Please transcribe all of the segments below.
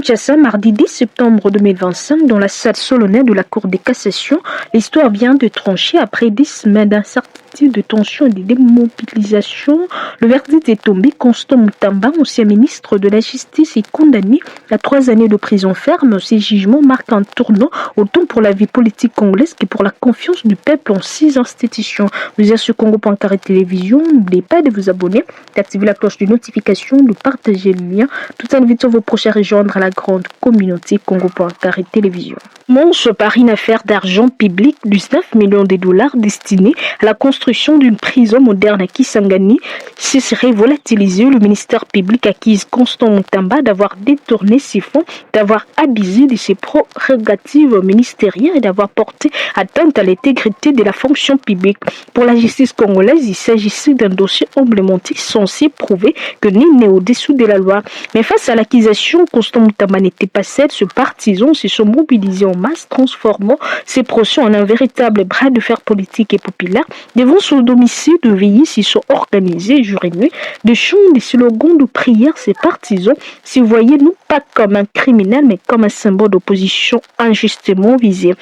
Kinshasa, mardi 10 septembre 2025, dans la salle solennelle de la Cour de cassation, l'histoire vient de trancher après 10 semaines d'incertitude, de tension et de démobilisation. Le verdict est tombé. Constant Mutamba, ancien ministre de la Justice, est condamné à 3 années de prison ferme. Ces jugements marquent un tournant autant pour la vie politique congolaise que pour la confiance du peuple en 6 institutions. Vous êtes sur Congo.carré Télévision. N'oubliez pas de vous abonner, d'activer la cloche de notification, de partager le lien, tout en invitant vos proches à rejoindre la grande communauté Congo.carré Télévision. Monche par une affaire d'argent public, 19 millions de dollars destinés à la construction d'une prison moderne à Kisangani. Ce serait volatilisé. Le ministère public accuse Constant Mutamba d'avoir détourné ses fonds, d'avoir abusé de ses prérogatives ministérielles et d'avoir porté atteinte à l'intégrité de la fonction publique. Pour la justice congolaise, il s'agissait d'un dossier emblématique censé prouver que nul n'est au-dessous de la loi. Mais face à l'accusation, Constant Mutamba n'était pas seul. Ce partisan se sont mobilisés en masse, transformant ces procès en un véritable bras de fer politique et populaire. Devant son domicile de veillée, s'y sont organisés jour et nuit, de chants, des slogans de prière. Ces partisans s'y voyaient non pas comme un criminel, mais comme un symbole d'opposition injustement visé.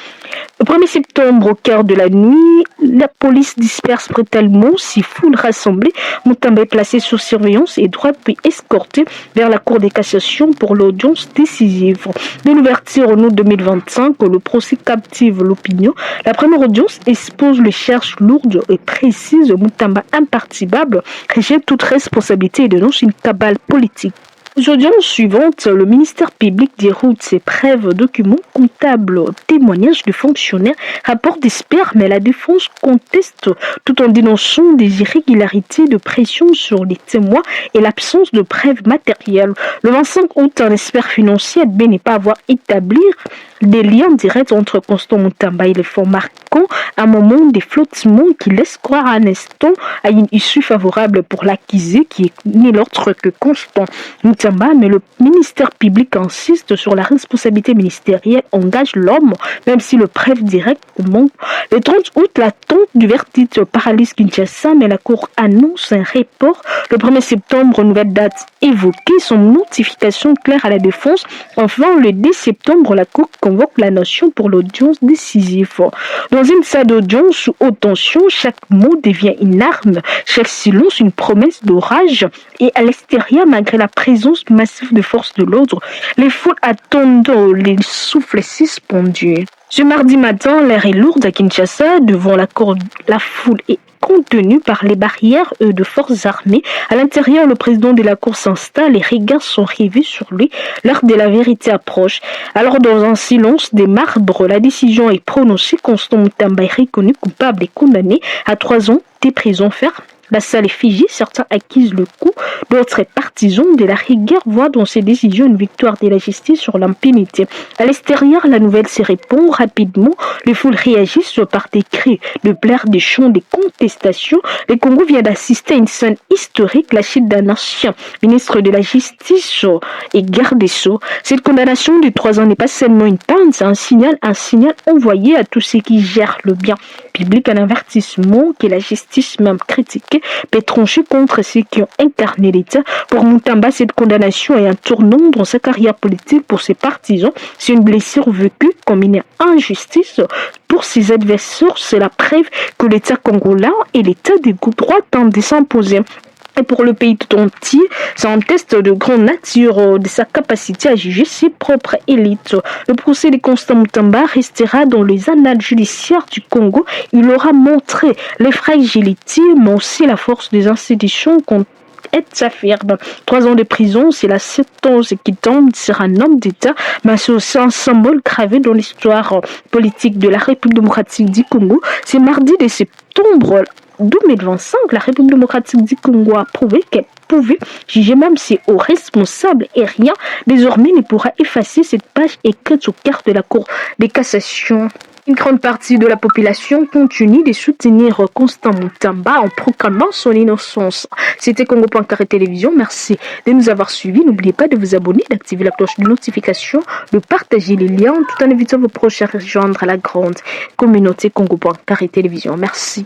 Le 1er septembre, au cœur de la nuit, la police disperse brutalement 6 foules rassemblées. Mutamba est placé sous surveillance et droit puis escorté vers la Cour de cassation pour l'audience décisive. De l'ouverture en août 2025, le procès captive l'opinion. La première audience expose les charges lourdes et précises. Mutamba, impartible, rejette toute responsabilité et dénonce une cabale politique. Aux audiences suivantes, le ministère public déroute ses preuves, documents comptables, témoignages de fonctionnaires, rapports d'experts, mais la défense conteste tout en dénonçant des irrégularités de pression sur les témoins et l'absence de preuves matérielles. Le 25 août, un expert financier admet ne pas avoir établi des liens directs entre Constant Mutamba et les fonds marquant un moment de flottement qui laisse croire un instant à une issue favorable pour l'accusé qui est ni l'autre que Constant Mutamba, mais le ministère public insiste sur la responsabilité ministérielle, engage l'homme, même si le preuve direct manque. Le 30 août, l'attente du verdict paralyse Kinshasa, mais la Cour annonce un report. Le 1er septembre, nouvelle date évoquée, son notification claire à la défense. Enfin, le 10 septembre, la Cour convoque la nation pour l'audience décisive. Dans une salle d'audience sous haute tension, chaque mot devient une arme, chaque silence une promesse d'orage. Et à l'extérieur, malgré la présence massive de forces de l'ordre, les foules attendent les souffles suspendus. Ce mardi matin, l'air est lourd à Kinshasa. Devant la cour, la foule est contenue par les barrières de forces armées. À l'intérieur, le président de la cour s'installe. Les regards sont rivés sur lui. L'heure de la vérité approche. Alors, dans un silence des marbres, la décision est prononcée. Constant Mutamba est reconnu coupable et condamné à 3 ans de prison ferme. La salle est figée, certains accusent le coup, d'autres partisans de la rigueur voient dans ces décisions une victoire de la justice sur l'impunité. À l'extérieur, la nouvelle se répand rapidement, les foules réagissent par des cris, de pleurs, des chants, des contestations. Le Congo vient d'assister à une scène historique, la chute d'un ancien ministre de la Justice et garde des Sceaux. Cette condamnation de 3 ans n'est pas seulement une peine, c'est un signal envoyé à tous ceux qui gèrent le bien public, un avertissement que la justice même critiquée peut trancher contre ceux qui ont incarné l'État. Pour Mutamba, cette condamnation est un tournant dans sa carrière politique. Pour ses partisans, c'est une blessure vécue comme une injustice. Pour ses adversaires, c'est la preuve que l'État congolais et l'État des groupes droits tentent de s'imposer. Et pour le pays tout entier, c'est un test de grande nature de sa capacité à juger ses propres élites. Le procès de Constant Mutamba restera dans les annales judiciaires du Congo. Il aura montré les fragilités, mais aussi la force des institutions contre sa firme. 3 ans de prison, c'est la sentence qui tombe sur un homme d'État, mais c'est aussi un symbole gravé dans l'histoire politique de la République démocratique du Congo. C'est mardi de septembre 2025, la République démocratique du Congo a prouvé qu'elle pouvait juger même ses hauts responsables et rien désormais ne pourra effacer cette page écrite au cœur de la Cour de cassation. Une grande partie de la population continue de soutenir Constant Mutamba en proclamant son innocence. C'était Congo.carré Télévision. Merci de nous avoir suivis. N'oubliez pas de vous abonner, d'activer la cloche de notification, de partager les liens tout en invitant vos proches à rejoindre la grande communauté Congo.carré Télévision. Merci.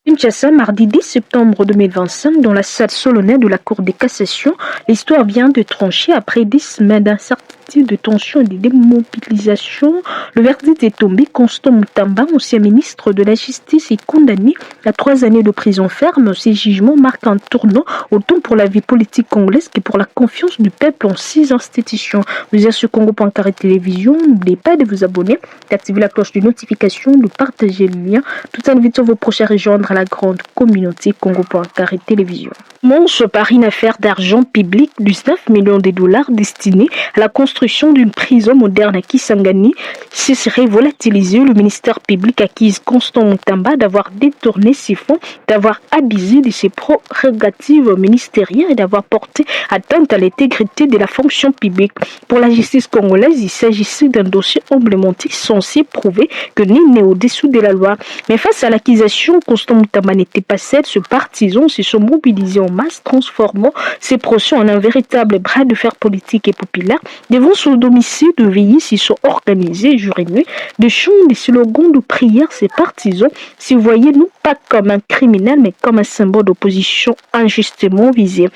Kinshasa, mardi 10 septembre 2025, dans la salle solennelle de la Cour de cassation, l'histoire vient de trancher après 10 semaines d'incertitude, de tension et de démobilisation. Le verdict est tombé. Constant Mutamba, ancien ministre de la Justice, est condamné à 3 années de prison ferme. Ces jugements marquent un tournant autant pour la vie politique congolaise que pour la confiance du peuple en 6 institutions. Vous êtes sur Congo.carré Télévision. N'oubliez pas de vous abonner, d'activer la cloche de notification, de partager le lien, tout en invitant vos proches à rejoindre la grande communauté Congo.carré Télévision. Monche par une affaire d'argent public, 19 millions de dollars destinés à la construction d'une prison moderne à Kisangani. Ce serait volatilisé. Le ministère public accuse Constant Mutamba d'avoir détourné ses fonds, d'avoir abusé de ses prérogatives ministérielles et d'avoir porté atteinte à l'intégrité de la fonction publique. Pour la justice congolaise, il s'agissait d'un dossier emblématique censé prouver que nul n'est au-dessous de la loi. Mais face à l'accusation, Constant Mutamba n'était pas seul. Ce partisan se sont mobilisés en masse, transformant ces procès en un véritable bras de fer politique et populaire. Devant son domicile de veillée, s'y sont organisés jour et nuit de chants, des slogans de prière. Ces partisans s'y voyaient non pas comme un criminel, mais comme un symbole d'opposition injustement visé.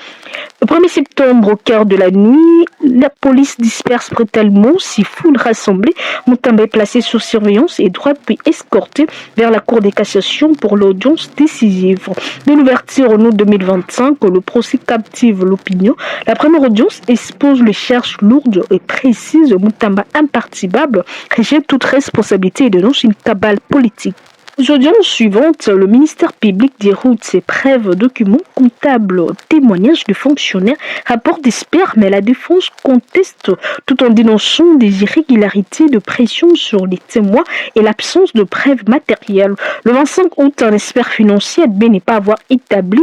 Le 1er septembre, au cœur de la nuit, la police disperse brutalement 6 foules rassemblées. Mutamba est placé sous surveillance et droit puis escorté vers la Cour de cassation pour l'audience décisive. De l'ouverture en août 2025, le procès captive l'opinion. La première audience expose les charges lourdes et précises. Mutamba, impartible, rejette toute responsabilité et dénonce une cabale politique. Aux audiences suivantes, le ministère public déroute ses preuves, documents comptables, témoignages de fonctionnaires, rapports d'experts, mais la défense conteste tout en dénonçant des irrégularités de pression sur les témoins et l'absence de preuves matérielles. Le 25 août, un expert financier admet ne pas avoir établi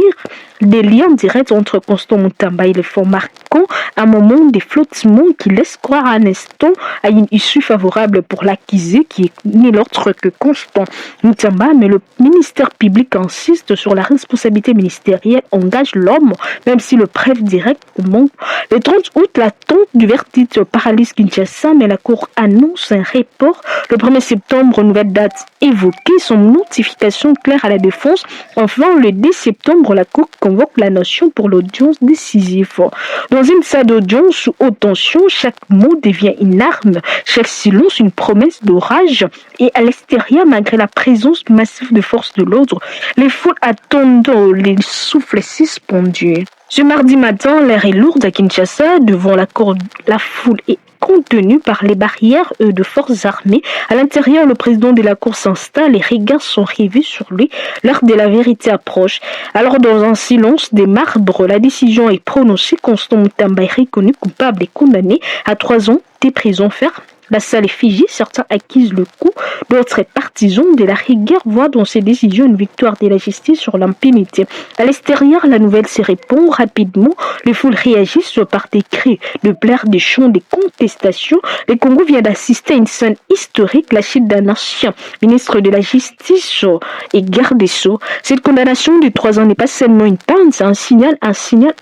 des liens directs entre Constant Mutamba et les fonds marquant un moment des flottements qui laisse croire un instant à une issue favorable pour l'accusé qui est ni l'autre que Constant Mutamba, mais le ministère public insiste sur la responsabilité ministérielle, engage l'homme, même si le preuve direct manque. Le 30 août, l'attente du verdict paralyse Kinshasa, mais la Cour annonce un report. Le 1er septembre, nouvelle date évoquée, son notification claire à la défense. Enfin, le 10 septembre, la Cour convoque la nation pour l'audience décisive. Dans une salle d'audience sous haute tension, chaque mot devient une arme, chaque silence une promesse d'orage. Et à l'extérieur, malgré la présence massive de forces de l'ordre, les foules attendent les souffles suspendus. Ce mardi matin, l'air est lourd à Kinshasa. Devant la cour, la foule est contenue par les barrières de forces armées. À l'intérieur, le président de la cour s'installe, les regards sont rivés sur lui. L'heure de la vérité approche. Alors, dans un silence des marbres, la décision est prononcée. Constant Mutamba est reconnu coupable et condamné à 3 ans de prison ferme. La salle est figée, certains accusent le coup, d'autres partisans de la rigueur voient dans ces décisions une victoire de la justice sur l'impunité. À l'extérieur, la nouvelle se répand rapidement, les foules réagissent par des cris, de pleurs, des chants, des contestations. Le Congo vient d'assister à une scène historique, la chute d'un ancien ministre de la Justice et garde des Sceaux. Cette condamnation de 3 ans n'est pas seulement une peine, c'est un signal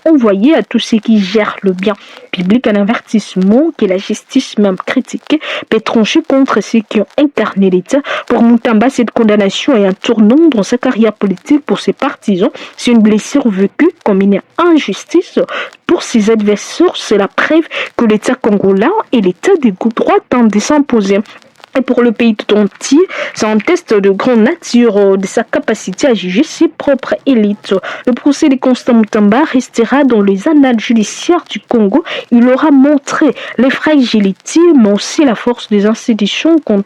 envoyé à tous ceux qui gèrent le bien public, un avertissement que la justice même critiquée peut trancher contre ceux qui ont incarné l'État. Pour Mutamba, cette condamnation est un tournant dans sa carrière politique. Pour ses partisans, c'est une blessure vécue comme une injustice. Pour ses adversaires, c'est la preuve que l'État congolais et l'État des droits tentent de s'imposer. Et pour le pays tout entier, c'est un test de grande nature de sa capacité à juger ses propres élites. Le procès de Constant Mutamba restera dans les annales judiciaires du Congo. Il aura montré les fragilités, mais aussi la force des institutions contre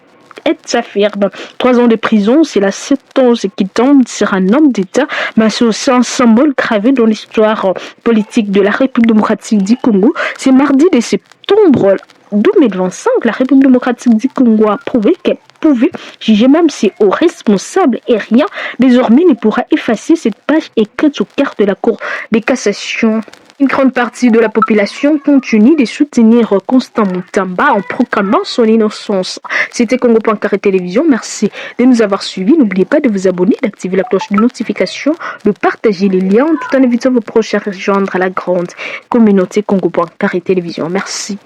s'affirme. 3 ans de prison, c'est la sentence qui tombe sur un homme d'État, mais c'est aussi un symbole gravé dans l'histoire politique de la République démocratique du Congo. C'est mardi de septembre 2025, la République démocratique du Congo a prouvé qu'elle pouvait juger même ses hauts responsables et rien désormais ne pourra effacer cette page écrite au cœur de la Cour de cassation. Une grande partie de la population continue de soutenir Constant Mutamba en proclamant son innocence. C'était Congo.carré Télévision. Merci de nous avoir suivis. N'oubliez pas de vous abonner, d'activer la cloche de notification, de partager les liens tout en invitant vos proches à rejoindre la grande communauté Congo.carré Télévision. Merci.